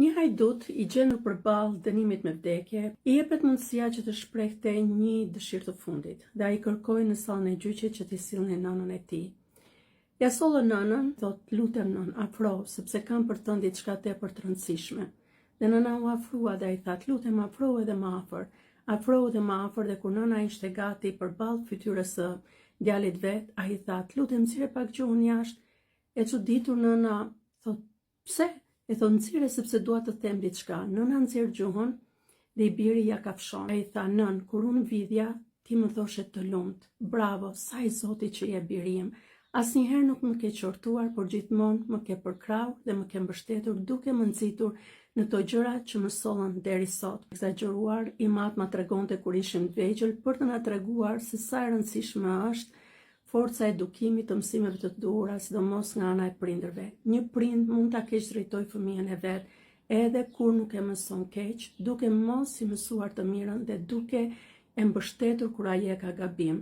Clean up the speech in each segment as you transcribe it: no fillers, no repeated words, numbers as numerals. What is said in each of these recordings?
Një hajdut i gjendur përballë dënimit me vdekje, i jepet mundësia që të shprehte një dëshirë të fundit, dhe ai kërkoi në sallën e gjyqit që t'i sillni nënën e tij. Ja sollën nënën, thot lutem nën, afro, sepse kam për të diçka tepër të rëndësishme. Dhe nëna u afrua dhe ai that, lutem afro edhe më afër. Afro edhe më afër, dhe kur nëna ishte gati përballë fytyrës së djalit vet, ai that, lutem nxirre pak gjuhën jashtë. E çuditur nëna thot, pse? E thot, nxirre sepse dua të them diçka. Nëna nxjerr gjuhën dhe i biri ja kafshon. Ai tha, nën, kur unë vdija, ti më thoshe të lumt. Bravo, sa i Zoti që je biri im. Asnjëherë nuk më ke qortuar, por gjithmonë më ke përkrahur dhe më ke mbështetur duke më nxitur në to gjëra që më sollën deri sot. Exagjeruar, i mat ma tregonte kur ishim të vegjël për të na treguar se sa e rëndësishme është forca e edukimit të mësimeve të duhura, sidomos nga ana e prindërve. Një prind mund ta keq drejtoj fëmijën e vet, edhe kur nuk e mëson keq, duke mos i mësuar të mirën dhe duke e mbështetur kur ai e ka gabim.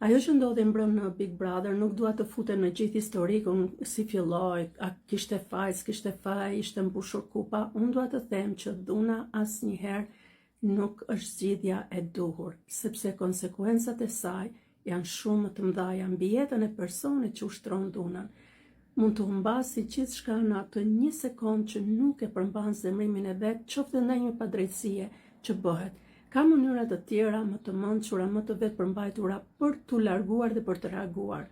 Ajo që ndodhi mbrëm në Big Brother, nuk dua të futem në gjithë historikun, si filloi, a kishte faj, s'kishte faj, ishte mbushur kupa. Unë dua të them që dhuna asnjëherë nuk është zgjidhja e duhur, sepse konsekuencat e saj janë shumë më të mëdha mbi jetën e personit që ushtron dhunën. Mund të humbasi gjithçka në atë një sekond që nuk e përmban zemrimin e vet, qoftë ndonjë padrejtësie që bëhet. Ka mënyra të tjera më të mençura, më të vetë përmbajtura për t'u larguar dhe për të reaguar.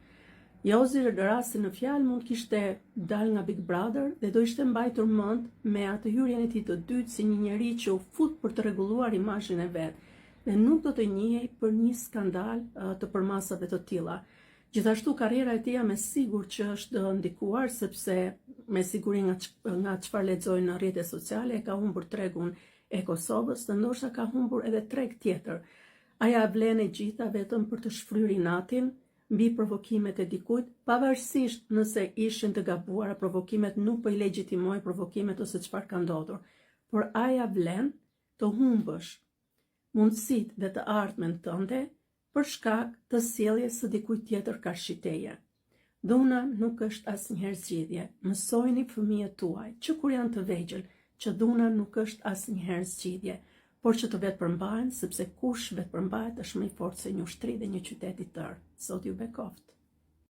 Jozi rasti në fjalë mund kishte dal nga Big Brother dhe do ishte mbajtur mend me atë hyrjen e tij të dytë si një njerëz që u fut për të rregulluar imazhin e vet dhe nuk do të njihej për një skandal të përmasave të tilla. Gjithashtu karriera e tij me sigur që është ndikuar, sepse me siguri nga çfarë lexoj në rrjetet sociale ka humbur tregun e Kosovës, dhe ndoshta ka humbur edhe treg tjetër. Aja vlen e gjitha vetëm për të shfryrë inatin mbi provokimet e dikujt, pavarësisht nëse ishin të gabuara provokimet, nuk po i legjitimoj provokimet ose çfarë ka ndodhur. Por aja vlen të humbësh mundësitë dhe të ardhmen tënde për shkak të sjelljes së dikujt tjetër karshi teje. Dhuna nuk është asnjëherë zgjidhje. Mësojini fëmijët tuaj që kur janë të vegjël që dhuna nuk është asnjëherë zgjidhje, por që të vetë përmbahen, sepse kush vetë përmbahet është më i fortë se një ushtri dhe një qytet i tërë. Zoti ju bekoft.